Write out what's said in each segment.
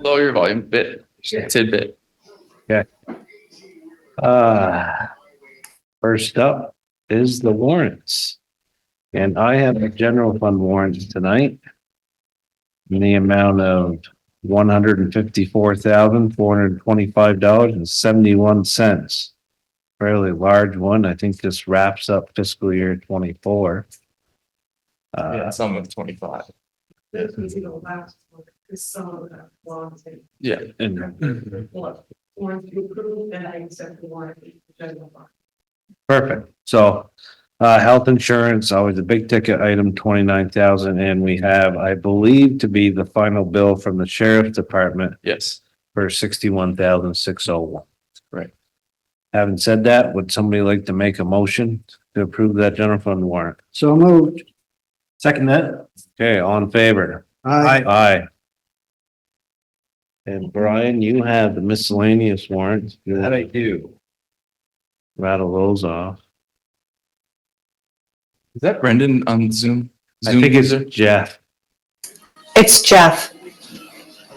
Lower your volume a bit, just a tidbit. Okay. First up is the warrants. And I have a general fund warrants tonight in the amount of $154,425.71. Fairly large one. I think this wraps up fiscal year 24. Yeah, some of 25. This was the last one, because some of that belongs in. Yeah. Warrants to approve, and I accept the warrant. General fund. Perfect. So, health insurance, always a big ticket item, 29,000. And we have, I believe, to be the final bill from the sheriff's department Yes. for 61,601. Right. Having said that, would somebody like to make a motion to approve that general fund warrant? So moved. Second that. Okay, all in favor? Aye. Aye. And Brian, you have the miscellaneous warrants. That I do. Rattle those off. Is that Brendan on Zoom? I think it's Jeff. It's Jeff.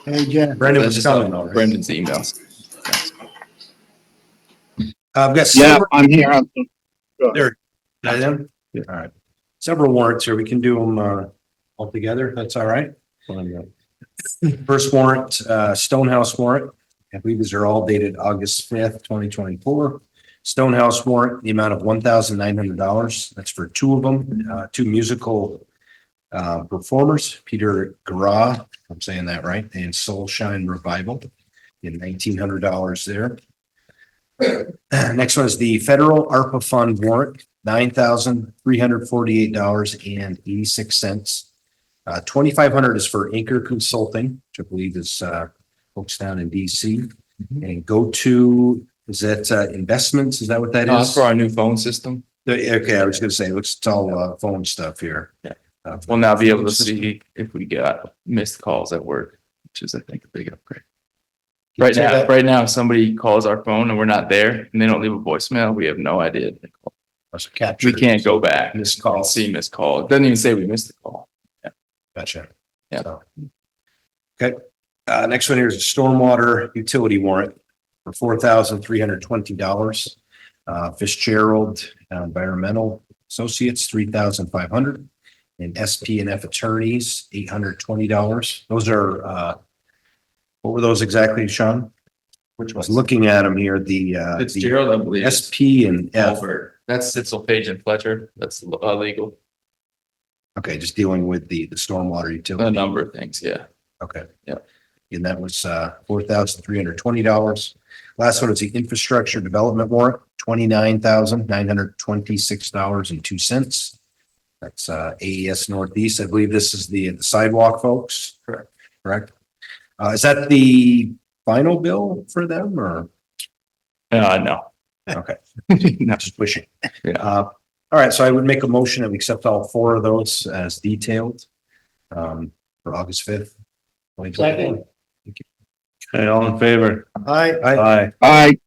Hey, Jeff. Brendan That's was just coming on already. Brendan's emails. I've got Yeah, several, I'm here. there. Got them? All right. Several warrants here. We can do them all together. That's all right. First warrant, Stonehouse warrant. I believe these are all dated August 5th, 2024. Stonehouse warrant, the amount of $1,900. That's for two of them, two musical performers, Peter Garra, I'm saying that right, and Soulshine Revival, in $1,900 there. Next one is the federal ARPA fund warrant, $9,348.86. 2,500 is for Anchor Consulting, which I believe is folks down in DC. And go to, is that investments? Is that what that No, that's is? for our new phone system. Okay, I was gonna say, looks, it's all phone stuff here. Yeah. We'll now be able to see if we got missed calls at work, which is, I think, a big upgrade. Right now, if somebody calls our phone and we're not there and they don't leave a voicemail, we have no idea. Capture. We can't go back. Missed call. And see missed call. It doesn't even say we missed the call. Gotcha. Yeah. So, okay, next one here is a stormwater utility warrant for $4,320. Fitzgerald Environmental Associates, $3,500. And SP&F Attorneys, $820. Those are, what were those exactly, Sean? Which I was looking at them here, the Fitzgerald, I believe. SP and F. Over. That's Sitzel, Page and Fletcher. That's legal. Okay, just dealing with the stormwater utility. A number of things. Yeah. Okay. Yeah. And that was $4,320. Last one is the infrastructure development warrant, $29,926.02. That's AES Northeast. I believe this is the sidewalk folks. Correct. Is that the final bill for them or? No. Okay, No. just wishing. Yeah. All right, so I would make a motion that we accept all four of those as detailed for August 5th. Second. Okay, all in favor? Aye. Aye. Aye.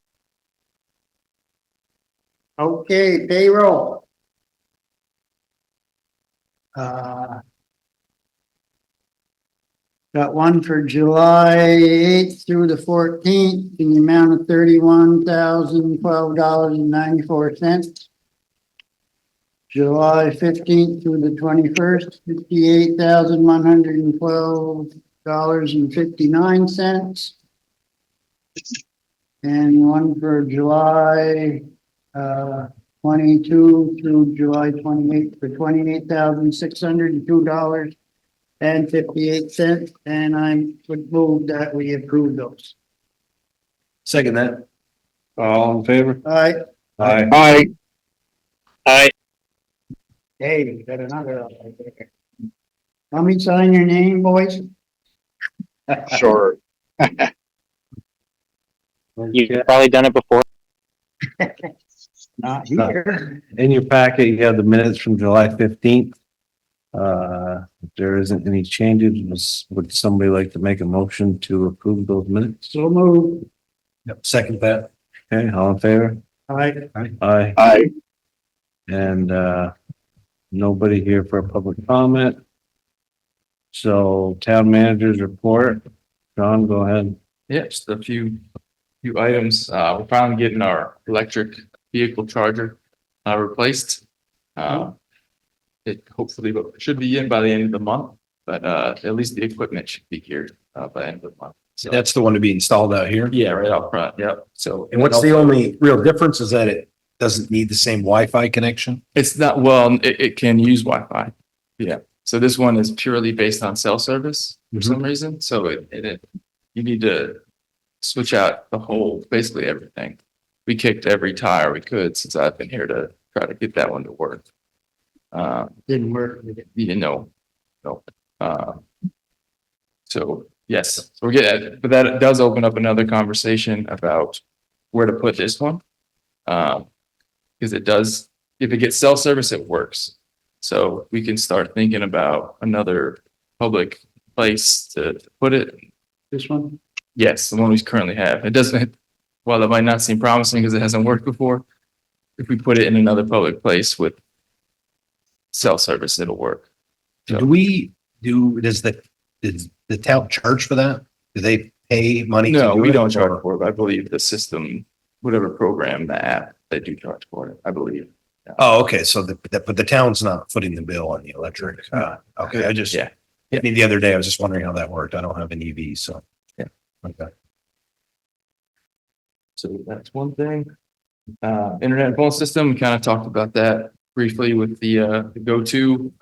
Okay, payroll. Got one for July 8th through the 14th in the amount of $31,012.94. July 15th through the 21st, $58,112.59. And one for July 22 through July 28th for $28,602.58. And I would move that we approve those. Second that. All in favor? Aye. Aye. Aye. Aye. Hey, we got another. Right there. Let me sign your name, boys. Sure. You've probably done it before. Not here. In your packet, you have the minutes from July 15th. If there isn't any changes, would somebody like to make a motion to approve those minutes? So move. Yep, second that. Okay, all in favor? Aye. Aye. Aye. And, nobody here for a public comment. So town managers report. John, go ahead. Yeah, just a few items. We're finally getting our electric vehicle charger replaced. It hopefully should be in by the end of the month, but at least the equipment should be here by the end of the month. So That's the one to be installed out here. yeah, right out front. Yep. So And what's the only real difference is that it doesn't need the same Wi-Fi connection? it's not, well, it can use Wi-Fi. Yeah. So this one is purely based on cell service for some reason. So you need to switch out the whole, basically everything. We kicked every tire we could since I've been here to try to get that one to work. Didn't work. You know, no. So yes, so we're getting, but that does open up another conversation about where to put this one. Because it does, if it gets cell service, it works. So we can start thinking about another public place to put it. This one? Yes, the one we currently have. It doesn't, while it might not seem promising because it hasn't worked before, if we put it in another public place with cell service, it'll work. So- Does the town charge for that? Do they pay money? to No, do we it, don't or- charge for it, but I believe the system, whatever program, the app, they do charge for it, I believe. Oh, okay, so but the town's not footing the bill on the electric. Okay, I just, Yeah. I mean, the other day I was just wondering how that worked. I don't have an EV, so. Yeah. Okay. So that's one thing. Internet and phone system, we kind of talked about that briefly with the go-to.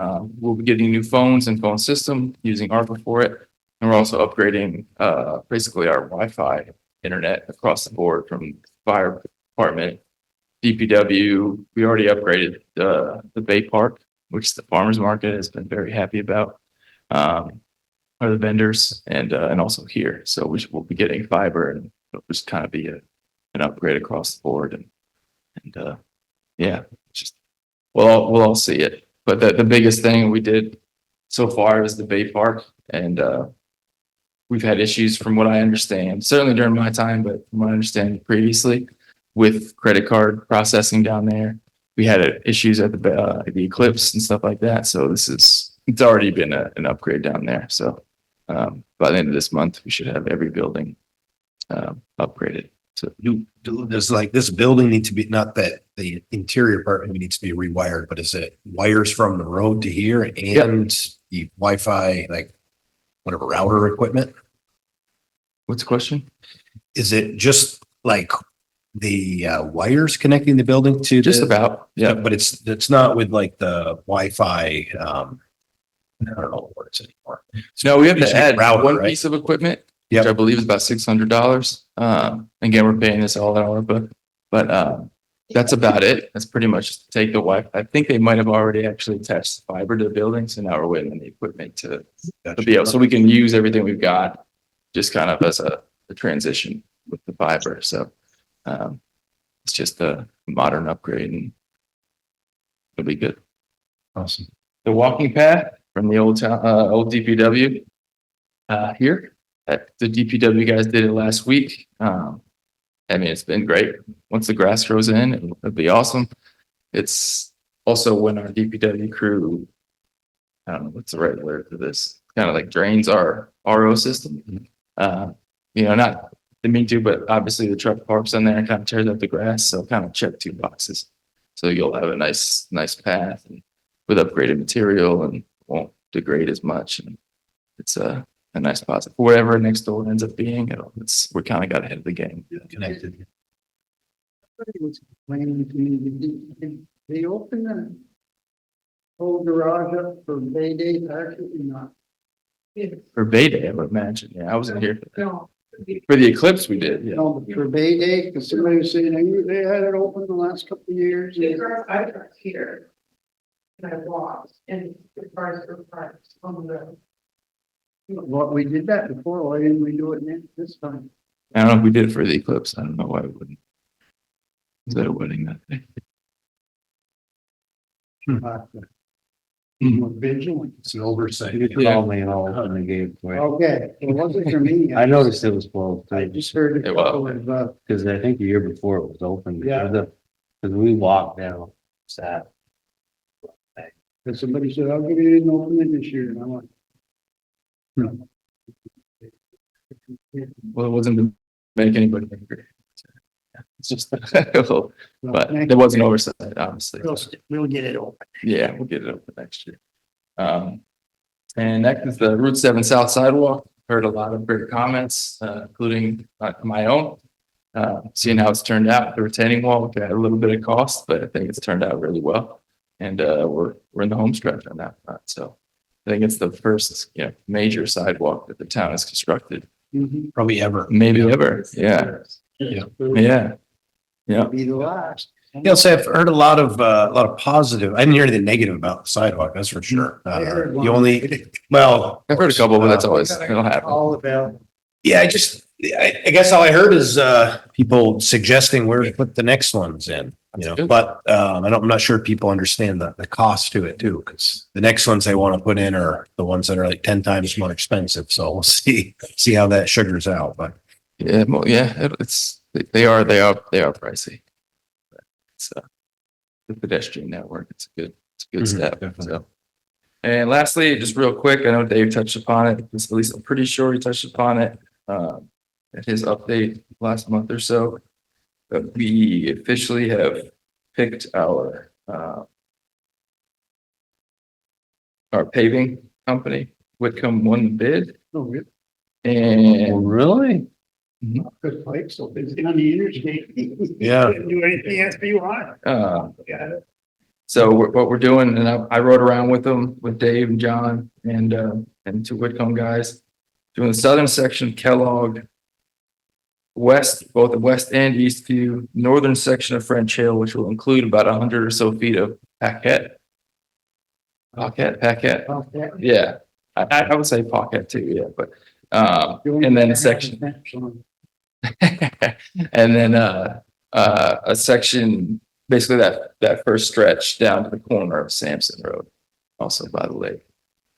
We'll be getting new phones and phone system using ARPA for it. And we're also upgrading basically our Wi-Fi internet across the board from fire department, DPW. We already upgraded the Bay Park, which the farmers market has been very happy about. Are the vendors and also here. So we'll be getting fiber and it'll just kind of be an upgrade across the board and yeah, just we'll all see it. But the biggest thing we did so far is the Bay Park, and we've had issues from what I understand, certainly during my time, but from what I understand previously with credit card processing down there. We had issues at the Eclipse and stuff like that. So it's already been an upgrade down there. So by the end of this month, we should have every building upgraded. So Does like this building need to be, not that the interior part maybe needs to be rewired, but is it wires from the road to here and the Wi-Fi, like whatever router equipment? what's the question? Is it just like the wires connecting the building to Just about, yeah. But it's not with like the Wi-Fi. I don't know what it's anymore. No, we have It's to a add router, one right? piece of equipment, which Yep. I believe is about $600. Again, we're paying this all in our book, but that's about it. That's pretty much take the Wi-Fi. I think they might have already actually attached fiber to the building, so now we're waiting on the equipment to be able, so we can use everything we've got, just kind of as a transition with the fiber. So it's just a modern upgrade, and it'll be good. Awesome. The walking path from the old town, old DPW here. The DPW guys did it last week. I mean, it's been great. Once the grass grows in, it'll be awesome. It's also when our DPW crew, I don't know what's the right word for this, kind of like drains our RO system. Not to mean to, but obviously the truck parks on there and kind of tears up the grass. So kind of check 2 boxes. So you'll have a nice path and with upgraded material and won't degrade as much. And it's a nice positive. Whatever next door ends up being, we're kind of got ahead of the game. Connected. Was explaining to me, did they open the whole garage up for May Day, actually not? For Bay Day, I would imagine. Yeah, I wasn't here for that. No, For the eclipse, we did. Yeah. No, but for Bay Day, because somebody was saying they had it open the last couple of years. I got here. And I walked and the cars were parked on the. Well, we did that before, why didn't we do it this time? I don't know if we did it for the eclipse. I don't know why we wouldn't. Is that a wedding that day? More vigilant. It's an oversight. You could call me and I'll open the gate for you. Okay, it wasn't for me. I noticed it was closed, I just heard a It was. couple of, because I think the year before it was open. Yeah. Because we walked down, sat. because somebody said, I'll give you an opening this year, and I went. No. Well, it wasn't to make anybody angry. It's just, but there was an oversight, obviously. We'll get it over. Yeah, we'll get it over next year. And next is the Route 7 South Sidewalk. Heard a lot of great comments, including my own. Seeing how it's turned out, the retaining wall, we had a little bit of cost, but I think it's turned out really well. And we're in the home stretch on that front. So I think it's the first, major sidewalk that the town has constructed, Probably ever. maybe ever. Yeah, Yeah. yeah, yeah. Be the last. Yeah, I'll say I've heard a lot of positive. I didn't hear anything negative about the sidewalk, that's for sure. I heard one. You only, well. I've heard a couple, but that's always, it'll happen. All about. Yeah, I guess all I heard is, people suggesting where to put the next ones in, That's good. but, I'm not sure people understand the cost to it too, because the next ones they want to put in are the ones that are like 10 times more expensive. So we'll see how that sugars out, but. Yeah, well, yeah, they are pricey. It's the pedestrian network. It's a good step. definitely. So, and lastly, just real quick, I know Dave touched upon it. At least I'm pretty sure he touched upon it at his update last month or so. But we officially have picked our paving company. Whitcomb won the bid, Oh, really? and Really? Because Pike's so busy on the interstate. Yeah. Couldn't do anything else you want. Yeah. So what we're doing, and I rode around with them, with Dave and John and two Whitcomb guys, doing the southern section, Kellogg, west, both the west and east view, northern section of French Hill, which will include about 100 or so feet of Paquette. Paquette. Okay. Yeah, I would say Paquette too, yeah, but and then a section. And then a section, basically that first stretch down to the corner of Sampson Road, also by the lake.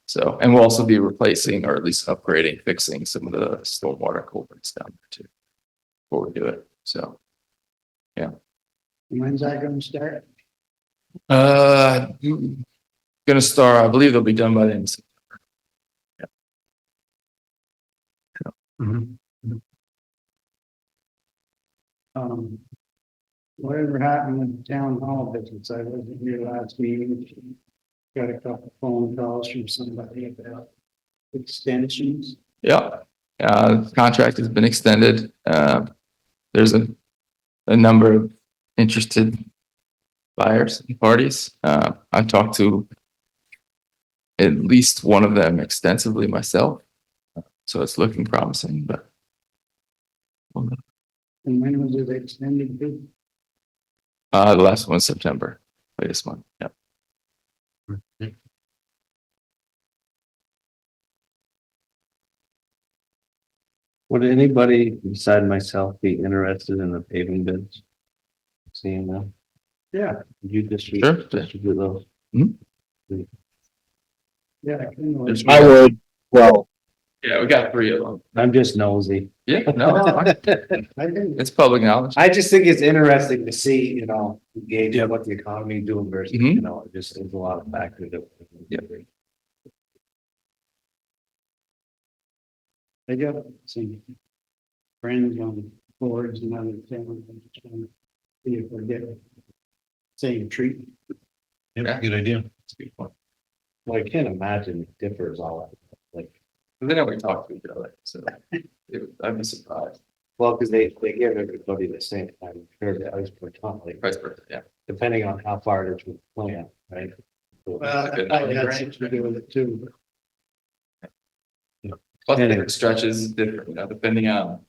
So, and we'll also be replacing, or at least upgrading, fixing some of the stormwater culverts down there too, before we do it. So, When's that gonna start? gonna start, I believe they'll be done by the end of Mhm. Whatever happened with the town hall business? I wasn't here last meeting. Got a couple phone calls from somebody about extensions. Yeah, the contract has been extended. There's a number of interested buyers and parties. I've talked to at least one of them extensively myself. So it's looking promising, but And when was it extended to? the last one was September, latest one. Yeah. Would anybody beside myself be interested in the paving bids? Seeing them? Yeah, You distribute, Sure. distribute those? yeah. I can- There's- I would, well, Yeah, we got 3 of them. I'm just nosy. Yeah, no, it's fine. I think It's public knowledge. I just think it's interesting to see, gauge what the economy is doing versus, Mhm. just there's a lot of factors that. Yeah. I got some friends on boards and other things. I'm just trying to see if we're getting same treatment. Yeah, good idea. It's a good point. Well, I can't imagine it differs all, like, But then we talk to each other, so I'd be surprised. well, because they give everybody the same time, fair price per ton, like, Vice versa, yeah. depending on how far it is from the plant, right? Well, Good. I got something to do with it too. Plus, Anyway. different stretches is different, depending on,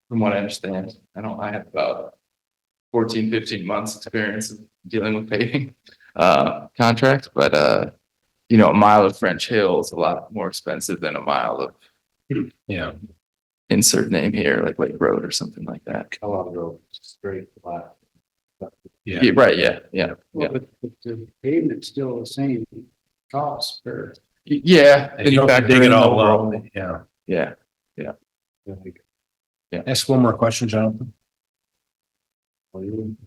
from what I understand, I have about 14, 15 months experience of dealing with paving, contracts, but, a mile of French Hill is a lot more expensive than a mile of Yeah. insert name here, like Lake Road or something like that. Kellogg Road, straight flat. Yeah. Yeah, right, yeah. Well, but the pavement's still the same cost per. Yeah. And you don't have to dig it all up. Yeah. Yeah, Ask one more question, Jonathan.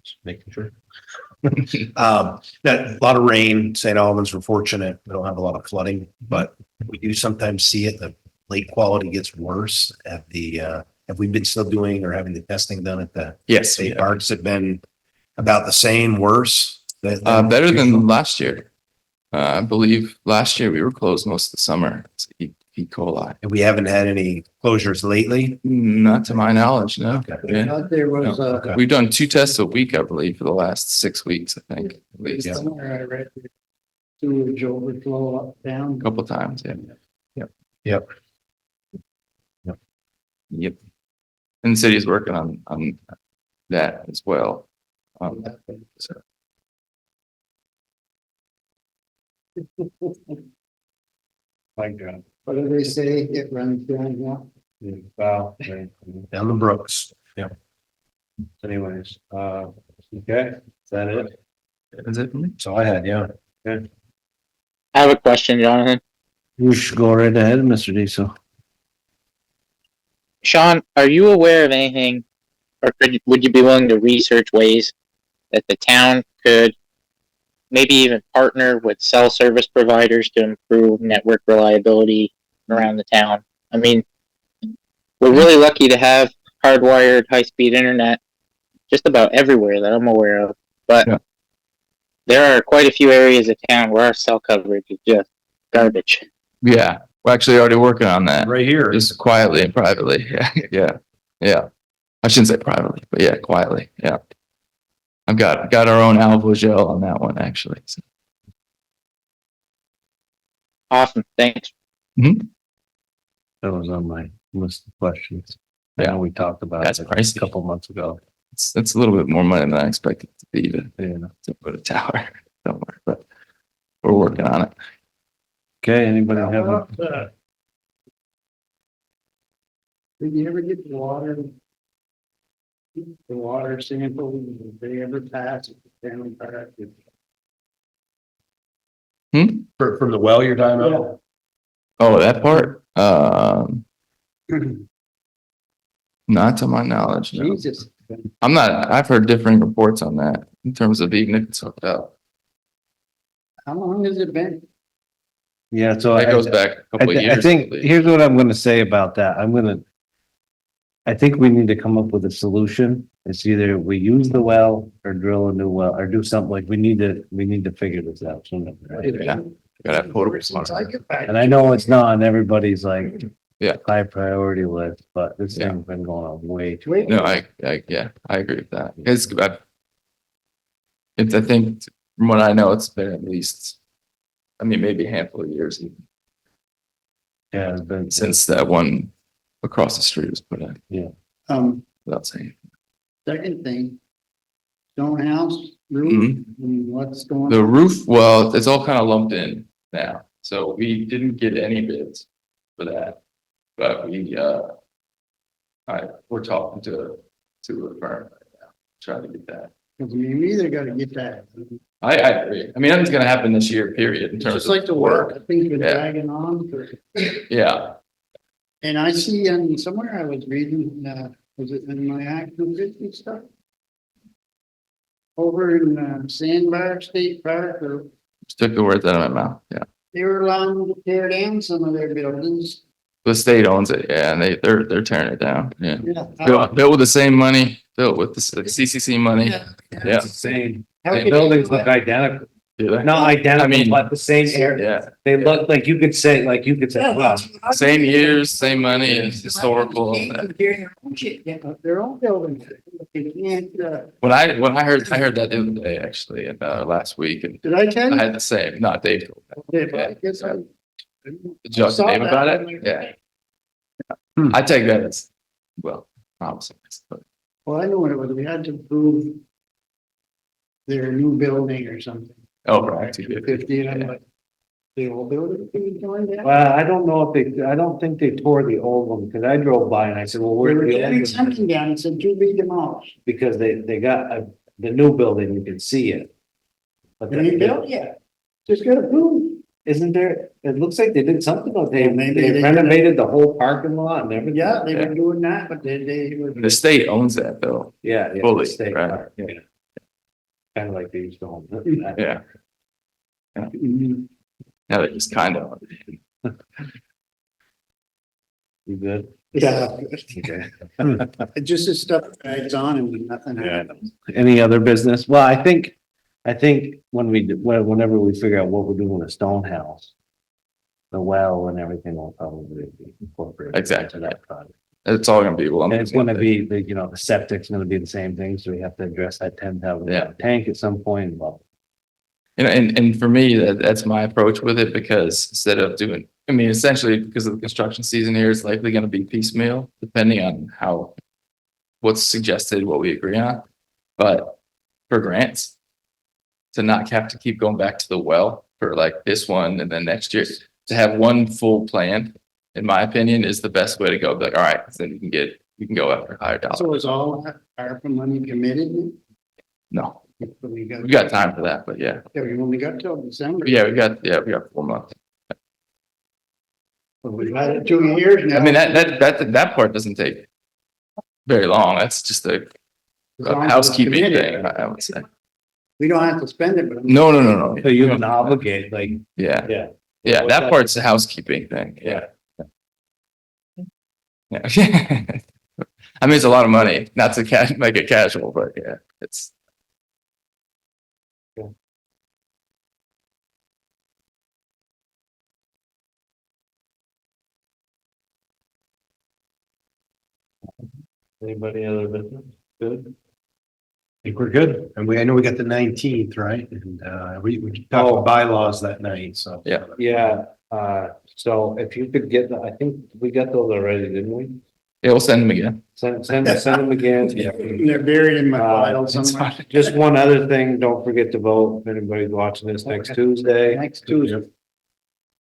Just making sure. That a lot of rain, St. Albans, we're fortunate. We don't have a lot of flooding, but we do sometimes see it. The lake quality gets worse at have we been still doing or having the testing done at the Yes, state parks have been about the same, worse? better than last year. I believe last year we were closed most of the summer. It's E. coli. And we haven't had any closures lately? Not to my knowledge, no. Okay. Yeah. Out there was, Okay. We've done 2 tests a week, I believe, for the last 6 weeks, I think, at least. Yeah. somewhere I read sewage overflow up, down. A couple times, yeah. Yep. Yep. And the city is working on that as well. So Like, God. What do they say? It runs down, yeah. Wow. Down the brooks. Yep. Anyways, okay, is that it? is it for me? So I had, yeah. I have a question, Jonathan. You should go right ahead, Mr. Diesel. Sean, are you aware of anything, or would you be willing to research ways that the town could maybe even partner with cell service providers to improve network reliability around the town? I mean, we're really lucky to have hardwired high-speed internet just about everywhere that I'm aware of, but Yeah. there are quite a few areas of town where our cell coverage is just garbage. Yeah, we're actually already working on that. Right here. Just quietly and privately. Yeah. I shouldn't say privately, but yeah, quietly. Yeah. I've got our own Alvo gel on that one, actually. So, Awesome, thanks. That was on my list of questions. I know we talked about That's it pricey. a couple months ago. it's a little bit more money than I expected it to be Yeah. to put a tower somewhere, but we're working on it. Okay, anybody have a? Did you ever get the water? The water sample, did they ever pass it to town park? From the well you're talking about? Oh, that part? Not to my knowledge. No. Jesus, I've heard differing reports on that in terms of even if it's hooked up. how long has it been? Yeah, so That goes back a couple of years. I think, believe. here's what I'm gonna say about that. I think we need to come up with a solution. It's either we use the well or drill a new well or do something like, we need to figure this out sooner. Right? Yeah. Gotta have potable Since water. I get back. And I know it's not on everybody's like. Yeah. High priority list, but this Yeah. thing's been going on way too. long. No, I agree with that. I think from what I know, it's been at least, I mean, maybe a handful of years even Yeah, it's been since that one across the street was put in, without saying. Second thing. Stone house, roof, what's going on? The roof, well, it's all kind of lumped in now, so we didn't get any bids for that. But we're talking to a firm right now, trying to get that. Cause you either gotta get that. I agree. I mean, nothing's gonna happen this year, period, in It's terms just of like the work, I think it's Yeah. dragging on for. Yeah, And I see somewhere I was reading, was it in my active business stuff? Over in Sandbar State Park, or just took the words out of my mouth, yeah. they were allowing them to tear down some of their buildings. The state owns it, yeah, and they're tearing it down, yeah. Yeah. Built with the same money, built with the CCC money, yeah. It's the same. How The could buildings they do look that? identical, Do they? not I identical, mean, but the same area. Yeah, They look like you could say, wow. same years, same money, and historical. Their own buildings. They can't, When I heard that the other day, actually, and last week, and did I tell I you? had the same, not Dave. told me. Yeah, but I guess I- Did you talk to saw Dave that. about I'm it? like, Yeah. I take that as, well, promising, but Well, I know what it was. We had to prove their new building or something. oh, for Act 250. 50, and I'm like, the old building being torn down? Well, I don't know if I don't think they tore the old one, because I drove by and I said, well, We where's were the tearing old something one? down and said to be demolished. Because they got the new building, you can see it. But It ain't built yet. Just got approved. Isn't there, it looks like they did something, but they Maybe they they- renovated the whole parking lot and everything. Yeah, they were doing that, but they were. The state owns that though, Yeah. Yeah, fully, the state right? park, Yeah. Kind of like they used to own. Yeah, Mhm. now they just kind of. You good? Yeah, Okay. just this stuff drags on and nothing happens. Any other business? Well, I think whenever we figure out what we're doing with the stone house, the well and everything will probably be incorporated. Exactly. into that project. It's all gonna be one. And it's gonna be, the septic's gonna be the same thing, so we have to address that 10,000 Yeah. tank at some point. Well, And for me, that's my approach with it, because instead of doing, I mean, essentially because of the construction season here, it's likely gonna be piecemeal, depending on what's suggested, what we agree on. But for grants, to not have to keep going back to the well for like this one and then next year, to have one full plan, in my opinion, is the best way to go. Be like, all right, then you can go after higher So dollars. is all ARPA money committed? No, We we got time for that, but yeah. Yeah, we only got till December. Yeah, we got 4 months. We've had it 2 years now. I mean, that part doesn't take very long. That's just a As long as it's housekeeping committed. thing, I would say. We don't have to spend it, but. No. so you can obligate, like, Yeah, yeah. yeah, What's that that? part's a housekeeping thing, yeah. Yeah. I mean, it's a lot of money, not to make it casual, but yeah, it's. Anybody other business? Good. I think we're good. And I know we got the 19th, right? And, we talked about bylaws that night, so. Yeah. Yeah, so if you could get, I think we got those already, didn't we? Yeah, we'll send them again. Send them again. They're buried in my file It's somewhere. fine. Just one other thing, don't forget to vote, if anybody's watching this next Tuesday. Next Tuesday,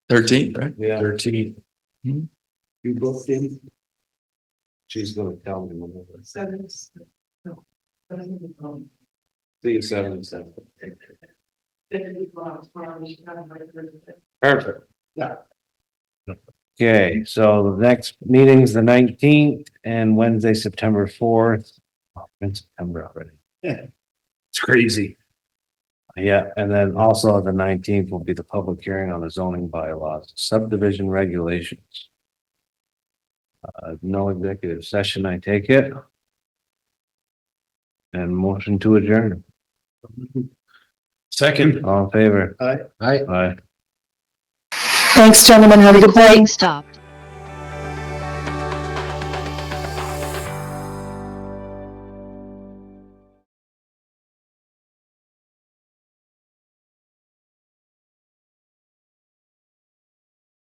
13th, right? Yeah, 13th. you booked in. she's gonna tell me. when it is. Seven, no. See you 7/7. Perfect. Perfect. Yeah. Okay, so the next meeting is the 19th and Wednesday, September 4th. Oh, in September already. It's crazy. Yeah, and then also the 19th will be the public hearing on the zoning bylaws, subdivision regulations. No executive session, I take it. And motion to adjourn. Second. All in favor? Aye. Aye. Aye. Thanks, gentlemen. Have a good night. Stop.